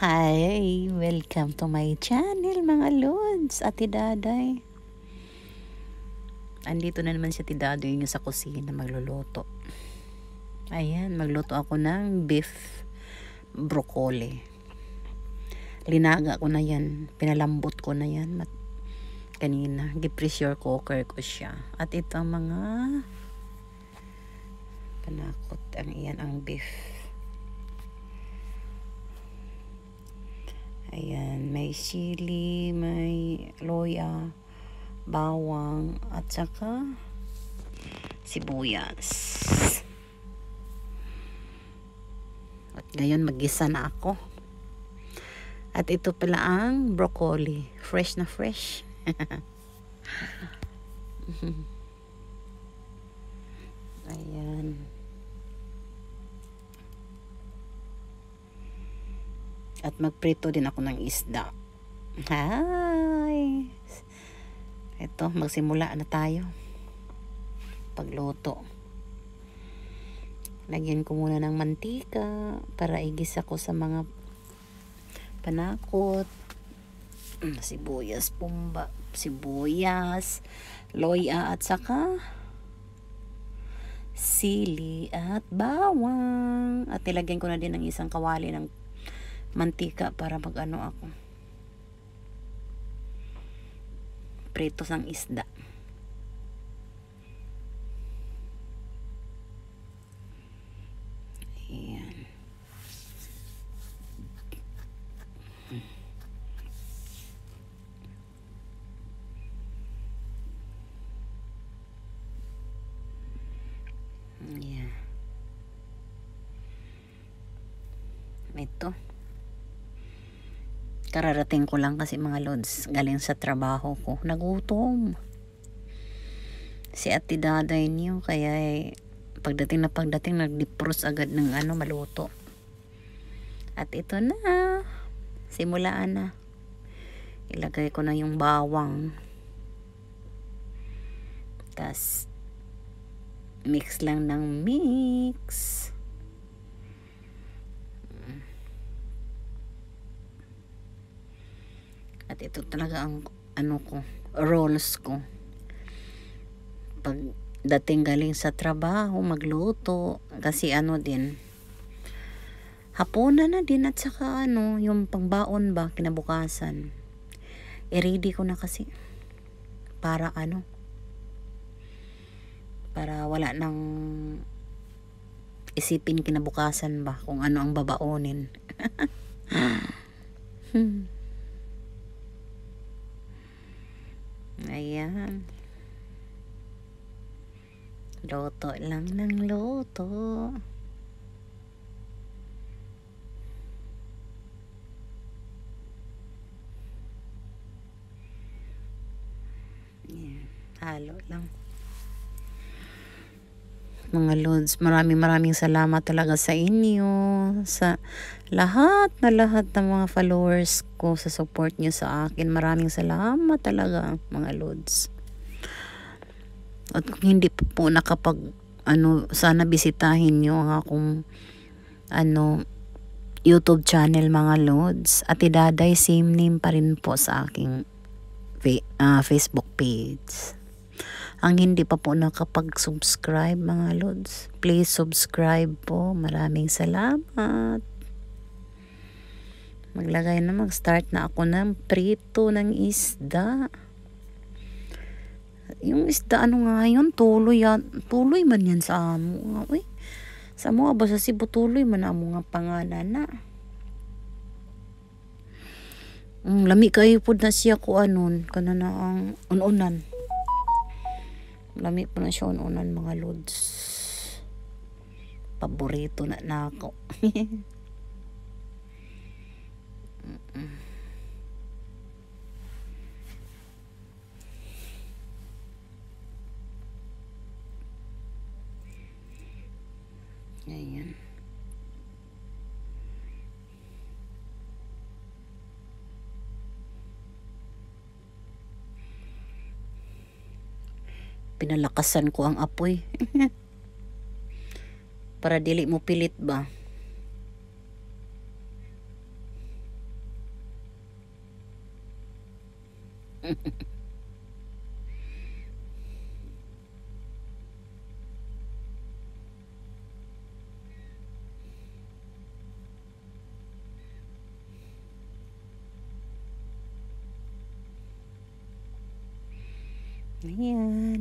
Hi! Welcome to my channel mga lods. Ate Daday. Andito na naman si Ate Daday yung sa kusina magluluto. Ayan, magluto ako ng beef broccoli. Linaga ko na yan. Pinalambot ko na yan. Kanina, gi-pressure cooker ko siya. At ito ang mga panakot. Iyan ang beef. Ayan, may sili, may loya, bawang, at saka sibuyas. At ngayon mag-gisa na ako. At ito pala ang broccoli. Fresh na fresh. Ayan. At magprito din ako ng isda. Hi! Ito, magsimula na tayo. Pagluto. Lagyan ko muna ng mantika para igisa ko sa mga panakot. Sibuyas, sibuyas, loya at saka sili at bawang. At ilagyan ko na din ng isang kawali ng mantika para mag-ano ako. Prito ng isda. Ayan. Ayan. Ito. Kararating ko lang kasi mga lods. Galing sa trabaho ko. Nagutom. Si Ate Daday niyo. Kaya pagdating nagdipros agad ng maluto. At ito na. Simulaan na. Ilagay ko na yung bawang. Tas mix lang ng mix. At ito talaga ang rolls ko. Pag dating galing sa trabaho, magluto. Kasi din, hapunan na din at saka yung pangbaon ba, kinabukasan. I-ready ko na kasi. Para para wala nang isipin kinabukasan ba kung ano ang babaonin. Ayan. Luto lang ng luto. Ayan. Halo lang. Mga lods, maraming salamat talaga sa inyo, sa lahat ng mga followers ko, sa support nyo sa akin. Maraming salamat talaga mga lods. At kung hindi po nakapag sana bisitahin nyo ang akong YouTube channel mga lods. Ate Daday, same name pa rin po sa aking Facebook page. Ang hindi pa po nakapag-subscribe mga lods, please subscribe po. Maraming salamat. Mag-start na ako ng prito ng isda. Yung isda nga yun, tuloy man yan sa amo. Uy, sa mga ba sa Cebu, tuloy man amo nga pangalan na. Lami kayo po na siya ko kanana ang ununan. Lami po na siya ununan mga lods. Paborito na ako. Ayan. Pinalakasan ko ang apoy. Para dili mo pilit ba. Ayan,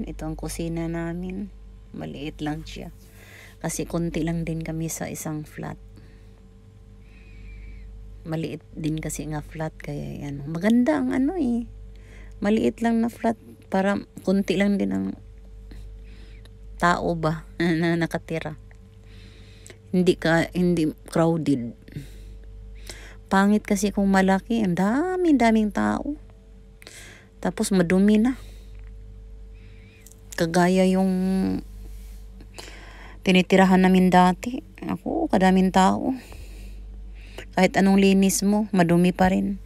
ito ang kusina namin. Maliit lang siya. Kasi konti lang din kami sa isang flat. Maliit din kasi nga flat, kaya ano, maganda ang ano eh. Maliit lang na flat, para konti lang din ang tao ba na nakatira. Hindi crowded. Pangit kasi kung malaki, ang daming tao. Tapos madumi na. Kagaya yung tinitirahan namin dati. Ako, kadaming tao. Kahit anong linis mo, madumi pa rin.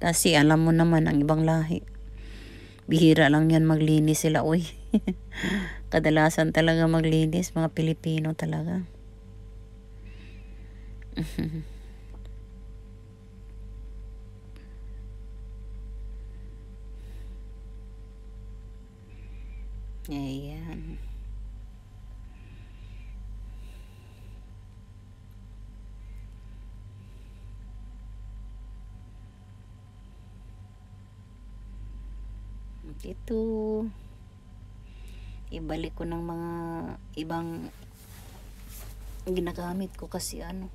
Kasi alam mo naman ang ibang lahi. Bihira lang yan maglinis sila, uy. Kadalasan talaga maglinis, mga Pilipino talaga. Ayan. Ito, ibalik ko ng mga ibang ginagamit ko kasi ano.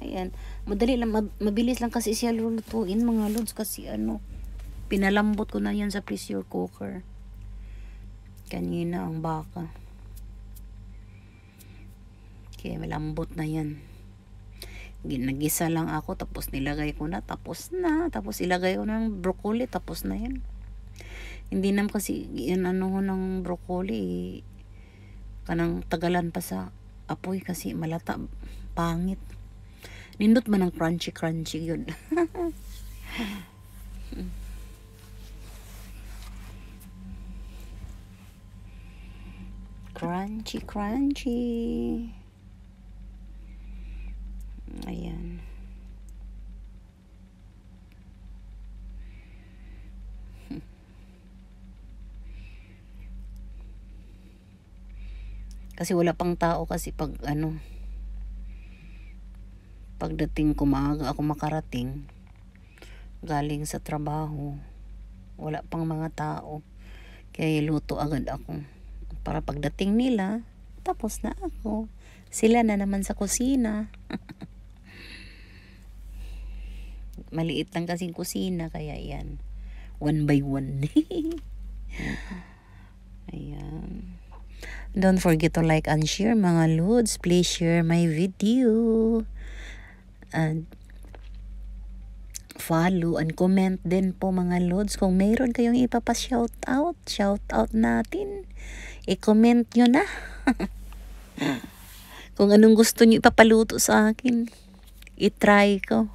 Ayan, madali lang, mabilis lang kasi siya lulutuin mga lods, kasi ano, pinalambot ko na yan sa pressure cooker kanina ang baka. Kaya malambot na yan. Ginagisa lang ako, tapos nilagay ko na, tapos na. Tapos ilagay ko ng broccoli, tapos na yan. Hindi naman kasi yan ano ng broccoli, kanang tagalan pa sa apoy kasi malata, pangit. Nindot man ang crunchy yun. Crunchy. Ayan. Kasi wala pang tao kasi pag ano, pagdating ko maaga ako makarating galing sa trabaho, wala pang mga tao, kaya luto agad ako para pagdating nila tapos na ako, sila na naman sa kusina. Maliit lang kasing kusina, kaya yan, one by one. Ayan. Don't forget to like and share mga lods. Please share my video and follow and comment din po mga lods. Kung mayroon kayong shout out natin, i-comment nyo na. Kung anong gusto nyo ipapaluto sa akin, i-try ko.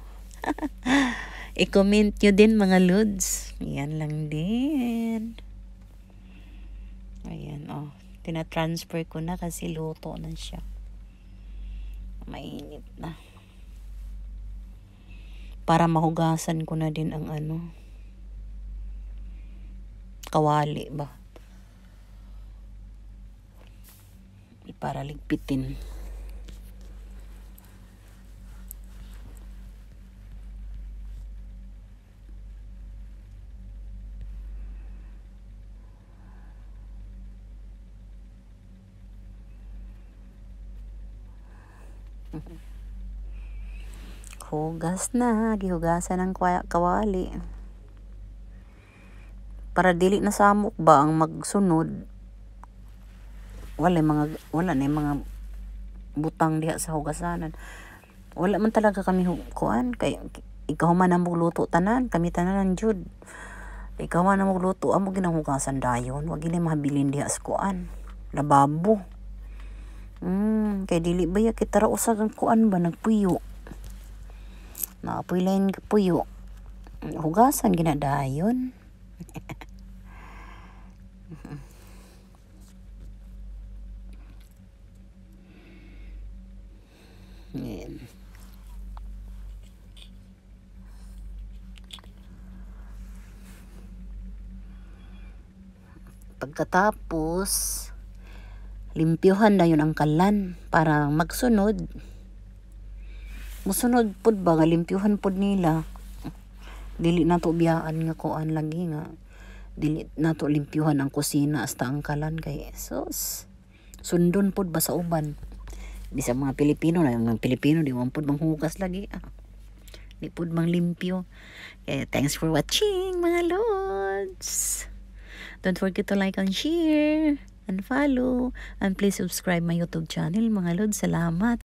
I-comment nyo din mga lods. Yan lang din. Ayan, oh, tina-transfer ko na kasi luto na siya. Mainit na. Para mahugasan ko na din ang ano, kawali ba, para ligpitin. Hugas na, gihugasan ng kawali. Para dili na samok ba ang magsunod. Wala na mga butang diha sa hugasanan. Wala man talaga kami kuan, kay ikaw man ang magluto tanan, kami tanan jud. Ikaw man ang magluto, amo ginang hugasan dayon, wag gini mahabilin diha sa kuan, lababo. Kay dili ba kita ra usag ang kuan ba nagpuyo. Naapoy lain puyo. Hugasan ginadayon. Yan. pagkatapos limpyuhan na yun ang kalan para magsunod. Musunod pud ba nga limpyuhan pud nila. Dili na to biyaan nga kuan lagi nga. Dili na to limpyuhan ang kusina hasta ang kalan kay sus. Sundon pud ba sa uban. Bisa mga Pilipino na mga Pilipino di man pud manghugas lagi. Di pud mang limpyo. Okay, thanks for watching mga lods. Don't forget to like and share and follow and please subscribe my YouTube channel mga lods. Salamat.